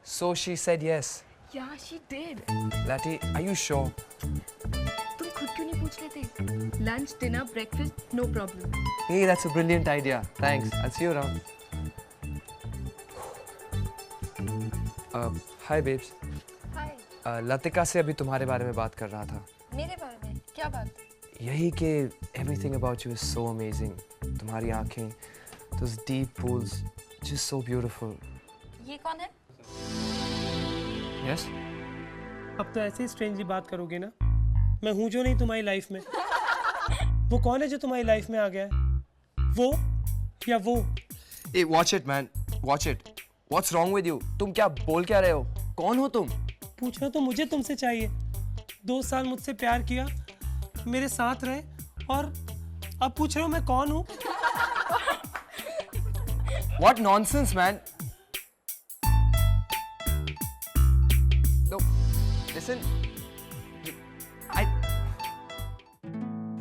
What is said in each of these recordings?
So she said yes. Yeah, she did. Lati, are you sure? तुम खुद क्यों नहीं पूछ रहे थे? Lunch, dinner, breakfast, no problem. Hey, that's a brilliant idea. Thanks. I'll see you around. Hi babes. Hi. Latika से अभी तुम्हारे बारे में बात कर रहा था. मेरे बारे में क्या बात? यही कि everything about you is so amazing. तुम्हारी आँखें, those deep pools, just so beautiful. ये कौन है? Yes? अब तो ऐसे ही स्ट्रेंजली बात करोगे ना? मैं हूँ जो नहीं तुम्हारी लाइफ में. वो कौन है जो तुम्हारी लाइफ में आ गया है? वो या वो? Hey, watch it, man. Watch it. What's wrong with you? तुम क्या बोल क्या रहे हो? कौन हो तुम? पूछना तो मुझे तुमसे चाहिए. 2 साल मुझसे प्यार किया, मेरे साथ रहे और अब पूछ रहे हो मैं कौन हूँ? What nonsense, man. No, listen.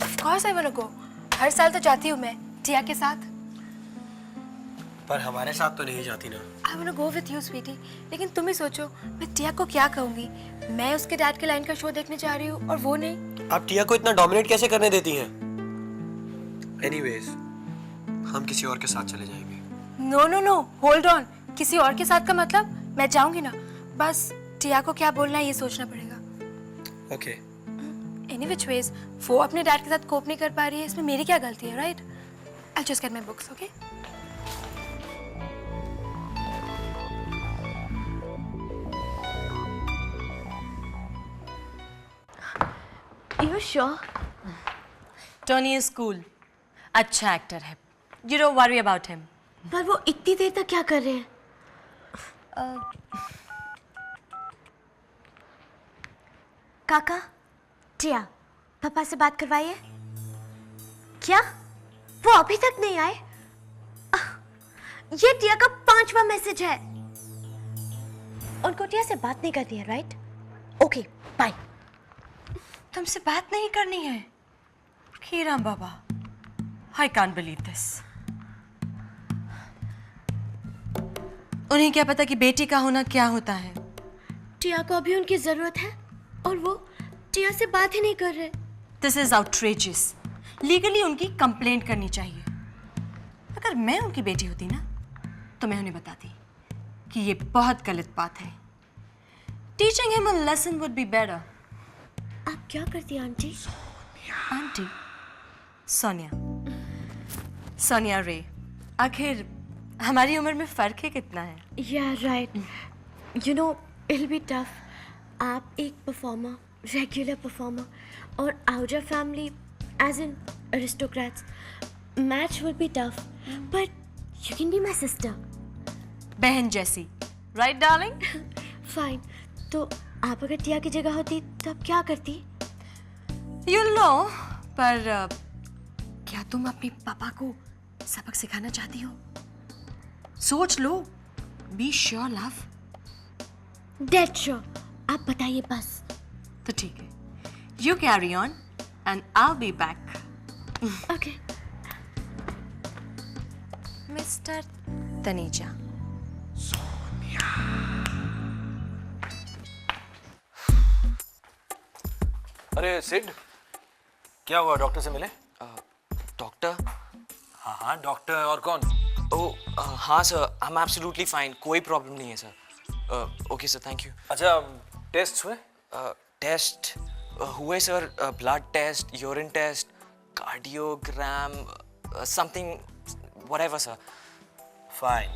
Of course I wanna go. हर साल तो जाती हूँ मैं टिया के साथ. पर हमारे साथ तो नहीं जाती ना. I wanna go with you, sweetie. लेकिन तुम ही सोचो, मैं टिया को क्या कहूँगी? मैं उसके डैड के लाइन का शो देखने जा रही हूँ और वो नहीं. आप टिया को इतना डोमिनेट कैसे करने देती हैं? Anyways, हम किसी और के साथ चले जाएंगे. No no no, hold on. किसी और के साथ का मतलब मैं जाऊँगी ना. बस टिया को क्या बोलना है ये सोचना पड़ेगा. Okay. Any which ways, वो अपने डैड के साथ कोप नहीं कर पा रही है, इसमें मेरी क्या गलती है, right? I'll just get my books, okay? You sure? Tony is cool. अच्छा एक्टर है. You don't worry about him. पर वो इतनी देर तक क्या कर रहे हैं? काका, टिया, पापा से बात करवाइए. क्या? वो अभी तक नहीं आए? ये टिया का 5वां मैसेज है. उनको टिया से बात नहीं करनी है, राइट? Okay, bye. तुमसे बात नहीं करनी है? Hiram Baba, I can't believe this. उन्हें क्या पता कि बेटी का होना क्या होता है? टिया को अभी उनकी जरूरत है और वो टिया से बात ही नहीं कर रहे. This is outrageous. लीगली उनकी कंप्लेंट करनी चाहिए. अगर मैं उनकी बेटी होती ना, तो मैं उन्हें बताती कि ये बहुत गलत बात है. Teaching him a lesson would be better. आप क्या करती हैं आंटी? आंटी? सोनिया. सोनिया रे. आखिर हमारी उम्र में फर्क है कितना है? Yeah, right. You know, it'll be tough. आप एक परफॉर्मर, रेगुलर परफॉर्मर और आउजा family, as in aristocrats. Match will be tough, but you can be my sister. बहन जैसी. Right, darling? Fine. तो आप अगर टिया की जगह होती तो आप क्या करती? You know, पर क्या तुम अपने पापा को सबक सिखाना चाहती हो? सोच लो. Be sure, love. Dead sure. आप बताइए बस. तो ठीक है. You carry on, and I'll be back. Okay. Mr. Taneja. अरे सिड, क्या हुआ? डॉक्टर से मिले? डॉक्टर? हाँ हाँ, डॉक्टर और कौन? हाँ sir, I am absolutely fine. कोई प्रॉब्लम नहीं है sir. Okay sir, thank you. अच्छा, टेस्ट हुए? टेस्ट हुए sir. Blood test, urine test, cardiogram, something whatever sir. Fine.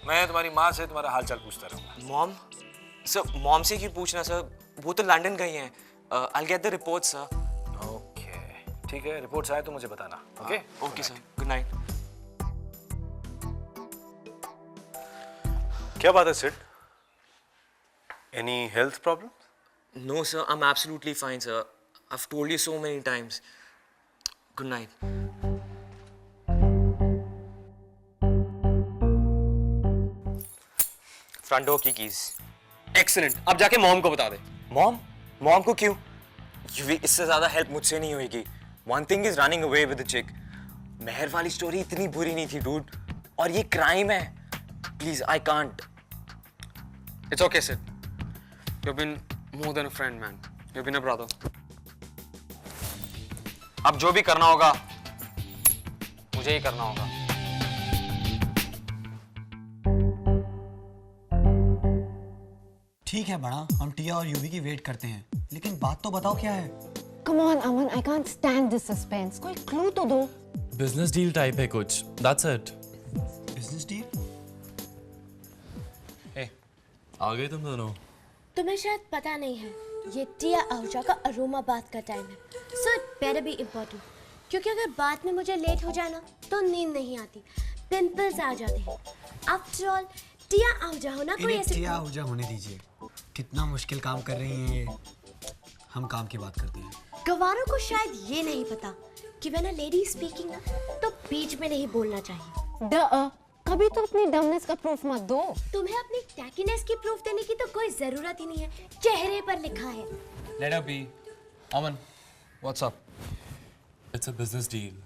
मैं तुम्हारी माँ से तुम्हारा हालचाल पूछता रहूँगा. मॉम? सर मॉम से क्यों पूछना सर? वो तो लंदन गई हैं. I'll get the reports sir. Okay, ठीक है. रिपोर्ट्स आए तो मुझे बताना. Okay? Okay sir. Good night. क्या बात है Sid? Any health problem? No sir, I'm absolutely fine sir. I've told you so many times. Good night. Front door की कीज. एक्सीलेंट. अब जाके मॉम को बता दे. मॉम? मॉम को क्यों? यूवी, इससे ज्यादा हेल्प मुझसे नहीं होगी। One thing is running away with the chick. Mehar वाली स्टोरी इतनी बुरी नहीं थी डूड, और ये क्राइम है। Please, I can't. It's okay, Sid. You've been more than a friend, man. You've been a brother. अब जो भी करना होगा मुझे ही करना होगा। ठीक है बड़ा, हम टिया और यूवी की वेट करते हैं, लेकिन बात तो बताओ क्या है। Come on, Aman, I can't stand this suspense. कोई clue तो दो। बिजनेस डील टाइप है कुछ, दैट्स इट। Business deal? आ गए तुम दोनों। तुम्हें शायद पता नहीं है, ये टिया आहूजा का अरोमा बात का टाइम है, so it better be important, क्योंकि अगर बात में मुझे लेट हो जाए ना तो नींद नहीं आती, पिंपल्स आ जाते हैं। आफ्टर ऑल टिया आहूजा होना कोई ऐसे। टिया आहूजा होने दीजिए, कितना मुश्किल काम कर रही हैं ये। हम काम की बात करते हैं। गवारों को शायद ये नहीं पता कि when a lady is speaking ना तो बीच में नहीं बोलना चाहिए। कभी तो अपनी डमनेस का प्रूफ मत दो। तुम्हें अपनी टैकीनेस की प्रूफ देने की तो कोई जरूरत ही नहीं है, चेहरे पर लिखा है। Let her be. Aman, what's up? It's a business deal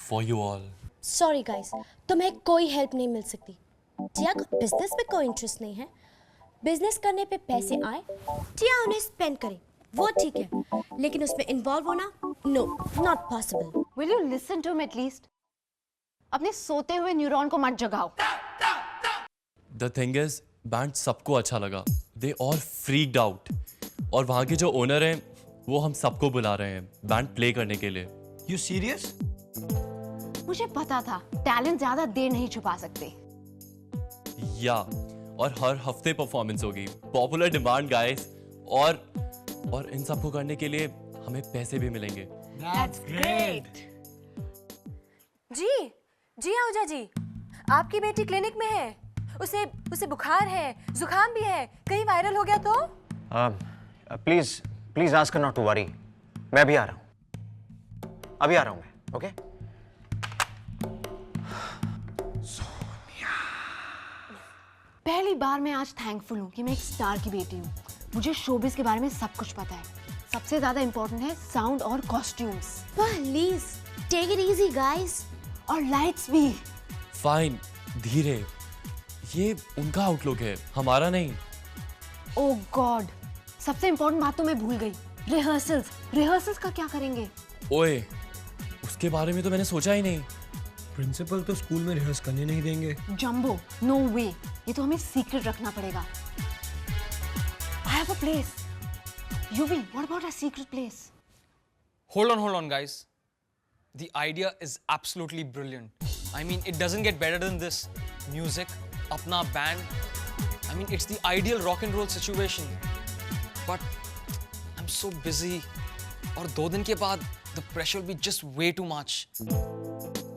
for you all. Sorry guys, तुम्हें कोई हेल्प नहीं मिल सकती। टिया को बिजनेस में कोई इंटरेस्ट नहीं है। बिजनेस करने पे पैसे आए, टिया उन्हें स्पेंड करे, वो ठीक है, लेकिन उसमें इन्वॉल्व होना no, not possible. Will you listen to him at least? अपने सोते हुए न्यूरॉन को मत जगाओ। The thing is, बैंड सबको अच्छा लगा। They all freaked out. और वहाँ के जो ओनर हैं, वो हम सबको बुला रहे हैं बैंड प्ले करने के लिए। You serious? मुझे पता था, टैलेंट ज्यादा देर नहीं छुपा सकते। या और हर हफ्ते परफॉर्मेंस होगी, पॉपुलर डिमांड गाइस, और इन सबको करने के लिए हमें पैसे भी मिलेंगे। That's great. जी आहूजा जी, आपकी बेटी क्लिनिक में है, उसे बुखार है, जुकाम भी है, कहीं वायरल हो गया तो? Please ask not to worry. मैं अभी आ रहा हूँ, अभी आ रहा हूँ मैं। ओके? पहली बार मैं आज थैंकफुल हूँ कि मैं एक स्टार की बेटी हूँ। मुझे शोबिस के बारे में सब कुछ पता है। सबसे ज्यादा इंपॉर्टेंट है साउंड और costumes. Please take it easy guys. और लाइट्स भी। फाइन, धीरे। ये उनका आउटलुक है, हमारा नहीं। ओह गॉड, सबसे इंपॉर्टेंट बात तो मैं भूल गई। रिहर्सल्स का क्या करेंगे? ओए, उसके बारे में तो मैंने सोचा ही नहीं। प्रिंसिपल तो स्कूल में रिहर्स करने नहीं देंगे। जंबो, नो वे, ये तो हमें सीक्रेट रखना पड़ेगा। I have a place. UV, what about a secret place? Hold on, guys. The idea is absolutely brilliant. I mean, it doesn't get better than this. Music, apna band. I mean, it's the ideal rock and roll situation. But I'm so busy. और 2 दिन के बाद, the pressure will be just way too much.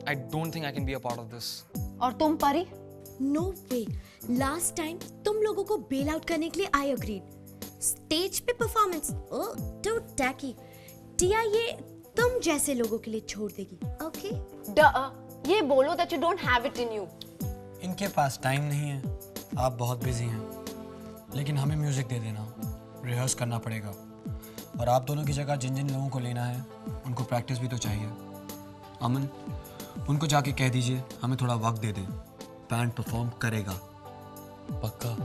I don't think I can be a part of this. और तुम परी? No वे, last time तुम लोगों को बेल आउट करने के लिए आई अग्रीड। स्टेज पे परफॉर्मेंस, ओह टू टैकी। टिया ये तुम जैसे लोगों के लिए छोड़ देगी, ओके? ये बोलो that you don't have it in you. इनके पास टाइम नहीं है, आप बहुत बिजी हैं, लेकिन हमें म्यूजिक दे देना, रिहर्स करना पड़ेगा। और आप दोनों की जगह जिन जिन लोगों को लेना है उनको प्रैक्टिस भी तो चाहिए। अमन, उनको जाके कह दीजिए हमें थोड़ा वक्त दे दें, बैंड परफॉर्म करेगा। पक्का?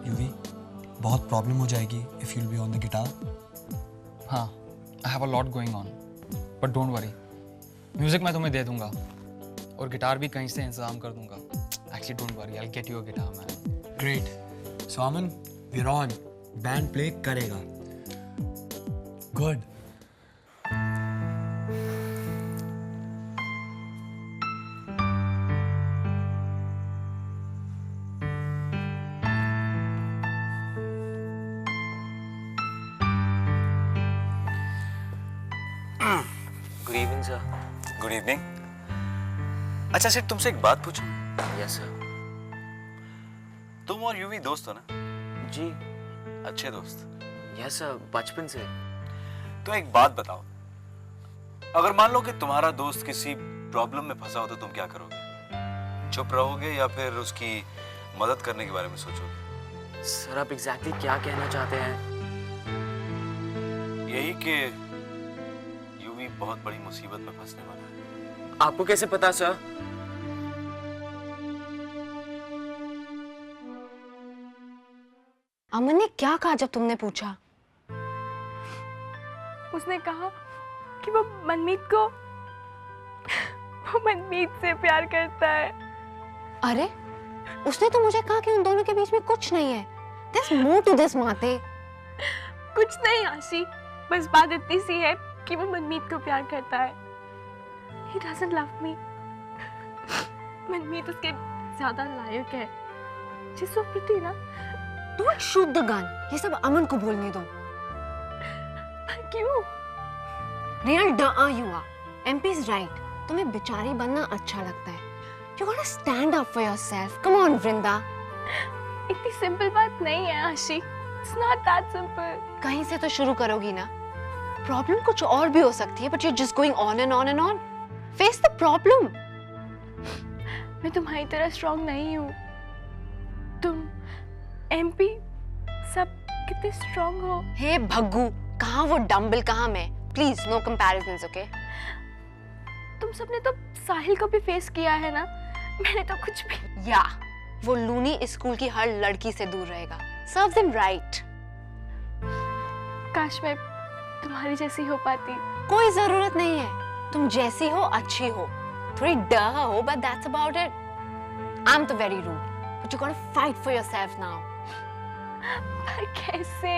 यूवी, बहुत प्रॉब्लम हो जाएगी if you will be on the guitar. हाँ, I have a lot going on. But don't worry. Music मैं तुम्हें दे दूंगा और गिटार भी कहीं से इंतजाम कर दूंगा। Actually, don't worry. I'll get you a guitar, man. Great. So Aman, we are on, band play करेगा। Good. Good evening sir. Good evening. अच्छा सिर्फ तुमसे एक बात पूछूं? Yes sir. तुम और यूवी दोस्त हो ना? जी। अच्छे दोस्त? यस सर, बचपन से। तो एक बात बताओ, अगर मान लो कि तुम्हारा दोस्त किसी प्रॉब्लम में फंसा हो तो तुम क्या करोगे? चुप रहोगे या फिर उसकी मदद करने के बारे में सोचोगे? सर आप एग्जैक्टली क्या कहना चाहते हैं? यही कि यूवी बहुत बड़ी मुसीबत में फंसने वाला है। आपको कैसे पता सर? अमन ने क्या कहा जब तुमने पूछा? उसने कहा कि वो मनमीत से प्यार करता है। अरे उसने तो मुझे कहा कि उन दोनों के बीच में कुछ नहीं है। There's more to this, माते। कुछ नहीं आशी, बस बात इतनी सी है कि वो मनमीत को प्यार करता है। He doesn't love me. मनमीत उसके ज्यादा लायक है। She's so pretty ना? Don't shoot the gun. ये सब अमन को बोलने दो। क्यों? Real duh you are. MP is right. तुम्हें बेचारी बनना अच्छा लगता है। You gotta stand up for yourself. Come on, Vrinda. इतनी सिंपल बात नहीं है आशी। It's not that simple. कहीं से तो शुरू करोगी ना। प्रॉब्लम कुछ और भी हो सकती है, but you're just going on and on and on. Face the problem. मैं तुम्हारी तरह स्ट्रॉन्ग नहीं हूँ। तुम MP सब कितने स्ट्रॉन्ग हो। हे भग्गू, कहाँ वो डम्बल, कहाँ मैं? Please, no comparisons, okay? तुम सबने तो साहिल को भी फेस किया है ना? मैंने तो कुछ भी। या वो लूनी इस स्कूल की हर लड़की से दूर रहेगा। Serves him right. काश मैं तुम्हारी जैसी हो पाती। कोई जरूरत नहीं है। तुम जैसी हो, अच्छी हो, थोड़ी डह हो, but that's about it. I'm तो very rude, but you gotta fight for yourself now. पर कैसे?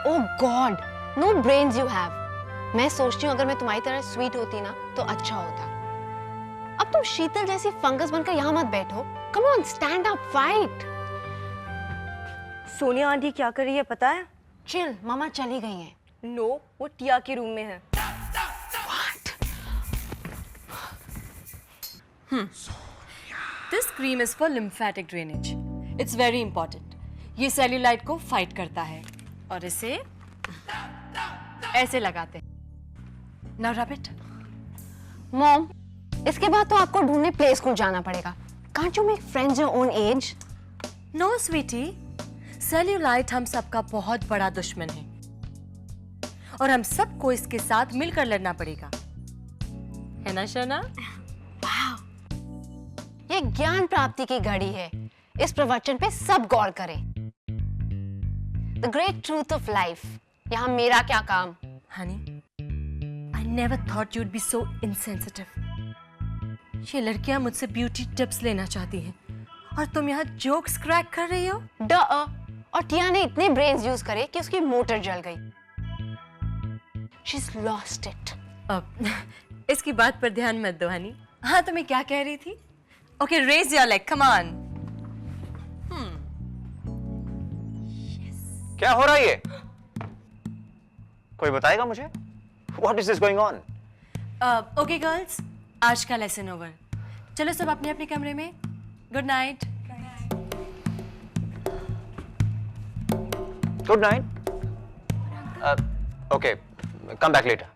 Oh God, no brains you have. मैं सोचती हूँ अगर मैं तुम्हारी तरह स्वीट होती ना तो अच्छा होता। अब तुम शीतल जैसी फंगस बनकर यहाँ मत बैठो। Come on, stand up, fight. Sonia aunty क्या कर रही है पता है? Chill, मामा चली गई हैं। नो, वो टिया के रूम में है। This cream is for lymphatic drainage. It's very important. ये सेल्यूलाइट को फाइट करता है और इसे ऐसे लगाते हैं। Now rub it. Mom, इसके बाद तो आपको ढूंढने प्ले स्कूल जाना पड़ेगा। Can't you make friends your own age? No, sweetie. Cellulite हम सबका बहुत बड़ा दुश्मन है और हम सबको इसके साथ मिलकर लड़ना पड़ेगा, है ना शना? ये ज्ञान प्राप्ति की घड़ी है। इस प्रवचन पे सब गौर करें। The great truth of life. यहाँ मेरा क्या काम? Honey, I never thought you'd be so insensitive. ये लड़कियां मुझसे ब्यूटी टिप्स लेना चाहती हैं और तुम यहाँ जोक्स क्रैक कर रही हो? और टिया ने इतने ब्रेन्स यूज करे कि उसकी मोटर जल गई। She's lost it. अब इसकी बात पर ध्यान मत दो हनी। हाँ, तुम्हें क्या कह रही थी? Okay, raise your leg, come on. क्या हो रहा है ये? कोई बताएगा मुझे? What is this going on? Okay girls, आज का लेसन ओवर। चलो सब अपने अपने कमरे में। Good night. Good night. Okay, come back later.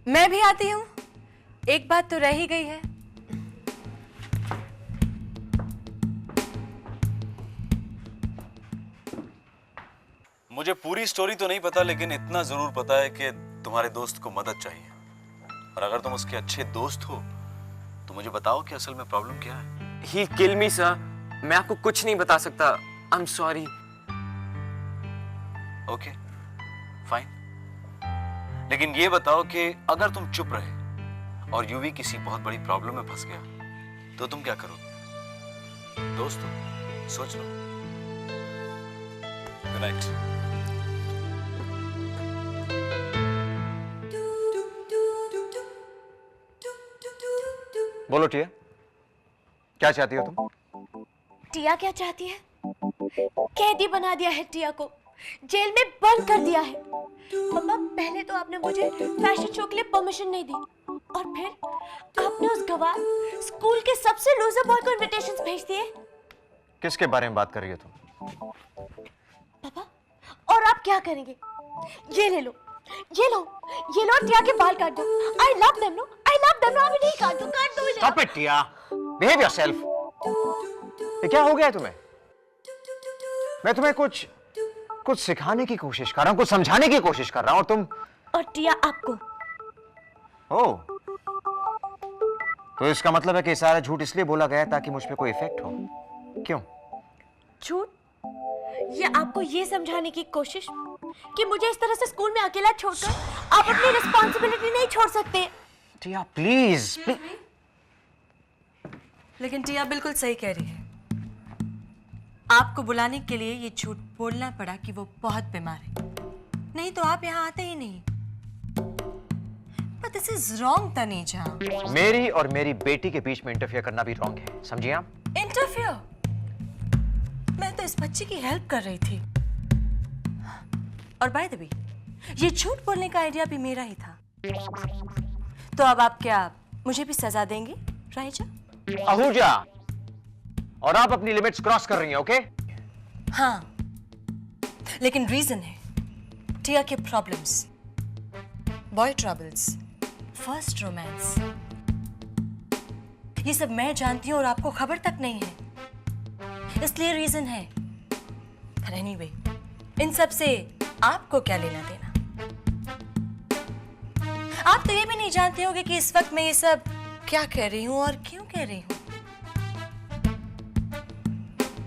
मैं भी आती हूँ। एक बात तो रह ही गई है। मुझे पूरी स्टोरी तो नहीं पता, लेकिन इतना जरूर पता है कि तुम्हारे दोस्त को मदद चाहिए, और अगर तुम उसके अच्छे दोस्त हो तो मुझे बताओ कि असल में प्रॉब्लम क्या है। He killed me, sir. मैं आपको कुछ नहीं बता सकता। I'm sorry. Okay, fine. लेकिन ये बताओ कि अगर तुम चुप रहे और यूवी किसी बहुत बड़ी प्रॉब्लम में फंस गया तो तुम क्या करोगे? दोस्तों, सोच लो। Good night. बोलो टिया, क्या चाहती हो तुम? टिया क्या चाहती है? कैदी बना दिया है टिया को, जेल में बंद कर दिया है। पापा, पहले तो आपने मुझे फैशन शो के लिए परमिशन नहीं दी, और फिर आपने उस गवार स्कूल के सबसे लूजर बॉय को इनविटेशंस भेज दिए। किसके बारे में बात कर रही हो तुम? पापा, और आप क्या करेंगे? ये ले लो, ये लो, ये लो, टिया के बाल काट दो। I love them, no, I I love डनावली का, तू कर दो इसे। Stop it, Tiya. Behave yourself। ये क्या हो गया है तुम्हें? मैं तुम्हें कुछ सिखाने की कोशिश कर रहा हूँ, कुछ समझाने की कोशिश कर रहा हूँ, और तुम। और टिया आपको। ओ, तो इसका मतलब है कि सारा झूठ इसलिए बोला गया ताकि मुझ पे कोई इफेक्ट हो। क्यों? झूठ? ये आपको ये समझाने की कोशिश कि मुझे इस तरह से स्कूल में अकेला छोड़कर आप अपनी रिस्पॉन्सिबिलिटी नहीं छोड़ सकते। टिया प्लीज, प्लीज। लेकिन टिया बिल्कुल सही कह रही है। आपको बुलाने के लिए ये झूठ बोलना पड़ा कि वो बहुत बीमार है, नहीं तो आप यहाँ आते ही नहीं। But this is wrong, तनीजा। मेरी और मेरी बेटी के बीच में इंटरफियर करना भी रॉन्ग है, समझिए आप? इंटरफियर? मैं तो इस बच्ची की हेल्प कर रही थी। और बाय द वे, ये झूठ बोलने का आइडिया भी मेरा ही था। तो अब आप क्या मुझे भी सजा देंगे, राइजा? आहूजा, और आप अपनी लिमिट्स क्रॉस कर रही हैं, ओके? हाँ, लेकिन रीजन है टिया के problems, boy troubles, first romance, ये सब मैं जानती हूँ और आपको खबर तक नहीं है, इसलिए रीजन है। पर एनीवे, इन सब से आपको क्या लेना देना? आप तो ये भी नहीं जानते होंगे कि इस वक्त मैं ये सब क्या कह रही हूँ और क्यों कह रही हूँ।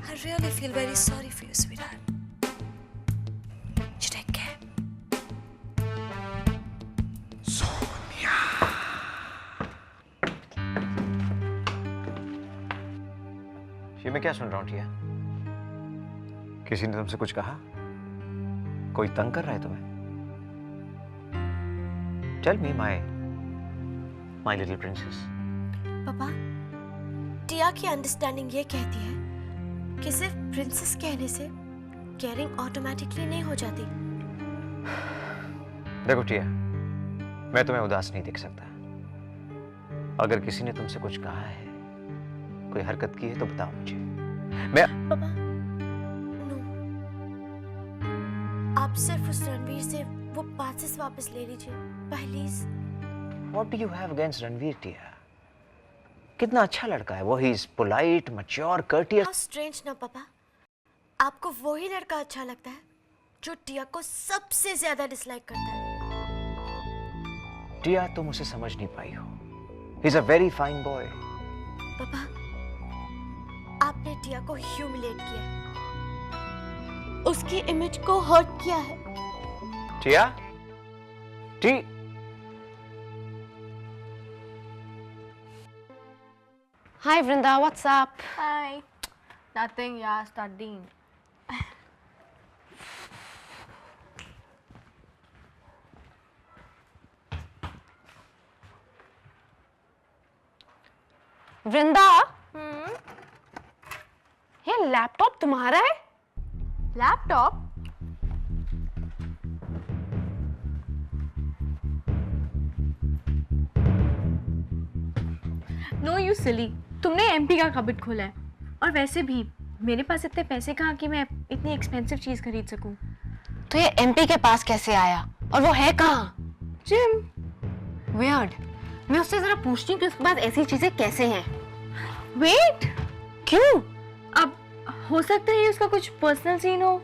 I really feel very sorry for you, sweetheart. You take care. ये मैं क्या सुन रहा हूँ टिया? किसी ने तुमसे कुछ कहा? कोई तंग कर रहा है तुम्हें? Tell me, my little princess. पापा, टिया की अंडरस्टैंडिंग ये कहती है कि सिर्फ प्रिंसेस कहने से केयरिंग ऑटोमेटिकली नहीं हो जाती। देखो टिया, मैं तुम्हें उदास नहीं देख सकता। अगर किसी ने तुमसे कुछ कहा है, कोई हरकत की है, तो बताओ मुझे। मैं पापा, नो, आप सिर्फ उस रणवीर से वो पासेस वापस ले लीजिए, please. What do you have against Ranveer Tia? कितना अच्छा लड़का है वो। He is polite, mature, courteous. How strange ना पापा, आपको वही लड़का अच्छा लगता है जो टिया को सबसे ज्यादा डिसलाइक करता है। टिया, तुम उसे समझ नहीं पाई हो। He's a very fine boy. पापा, आपने टिया को ह्यूमिलेट किया है, उसकी इमेज को हर्ट किया है। टिया, Hi Vrinda, what's up? Hi. Nothing, yeah, studying. वृंदा, ये लैपटॉप तुम्हारा है? लैपटॉप? नो यू सिली, तुमने एमपी का कबर्ड खोला है। और वैसे भी मेरे पास इतने पैसे कहाँ कि मैं इतनी एक्सपेंसिव चीज खरीद सकूं। तो ये एमपी के पास कैसे आया और वो है कहाँ? जिम। वियर्ड। मैं उससे जरा पूछती हूँ कि उसके पास ऐसी चीजें कैसे हैं। वेट, क्यों? अब हो सकता है ये उसका कुछ पर्सनल सीन हो।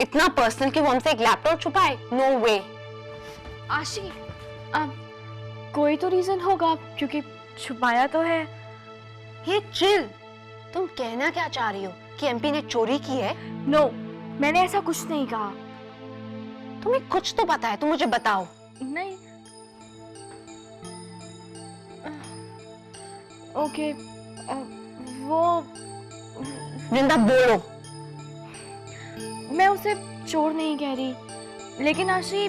इतना पर्सनल कि वो हमसे एक लैपटॉप छुपाए? नो वे। आशी, अब कोई तो रीजन होगा क्योंकि छुपाया तो है। हे चिल, तुम कहना क्या चाह रही हो कि एमपी ने चोरी की है? नो, मैंने ऐसा कुछ नहीं कहा। तुम्हें कुछ तो पता है, तुम मुझे बताओ। नहीं। ओके, वो वृंदा बोलो। मैं उसे चोर नहीं कह रही, लेकिन आशी,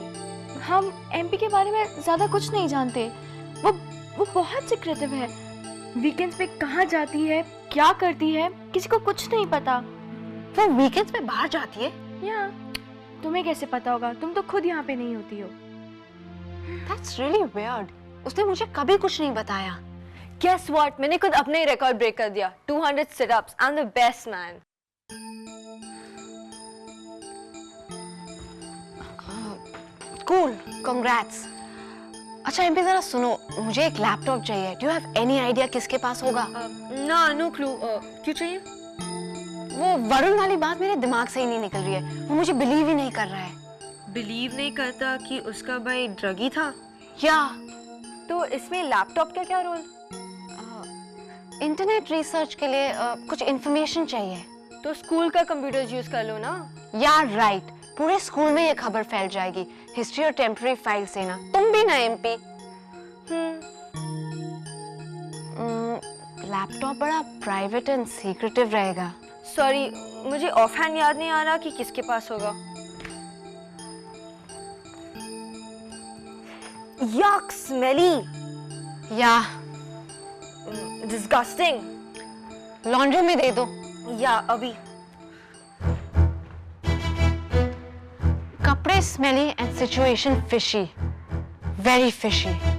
हम एमपी के बारे में ज्यादा कुछ नहीं जानते। वो बहुत सिक्रेटिव है। वीकेंड्स पे कहाँ जाती है, क्या करती है, किसी को कुछ नहीं पता। वो वीकेंड्स पे बाहर जाती है? या तुम्हें कैसे पता होगा? तुम तो खुद यहाँ पे नहीं होती हो। That's really weird. उसने मुझे कभी कुछ नहीं बताया। Guess what? मैंने खुद अपने ही रिकॉर्ड ब्रेक कर दिया। 200 sit-ups. I'm the best man. Cool. Congrats. अच्छा एमपी जरा सुनो, मुझे एक लैपटॉप चाहिए। Do you have any idea किसके पास होगा? ना, नो क्लू। क्यों चाहिए? वो वरुण वाली बात मेरे दिमाग से ही नहीं निकल रही है। वो मुझे बिलीव ही नहीं कर रहा है। बिलीव नहीं करता कि उसका भाई ड्रगी था? या तो इसमें लैपटॉप का क्या रोल? इंटरनेट रिसर्च के लिए कुछ इंफॉर्मेशन चाहिए। तो स्कूल का कंप्यूटर यूज कर लो ना। यार राइट, पूरे स्कूल में ये खबर फैल जाएगी। हिस्ट्री और टेम्पररी फाइल से ना। तुम भी ना एमपी। लैपटॉप बड़ा प्राइवेट एंड सीक्रेटिव रहेगा। सॉरी, मुझे ऑफ हैंड याद नहीं आ रहा कि किसके पास होगा। Yuck, smelly. या Disgusting. लॉन्ड्री में दे दो। या अभी। कपड़े smelly and situation fishy, very fishy.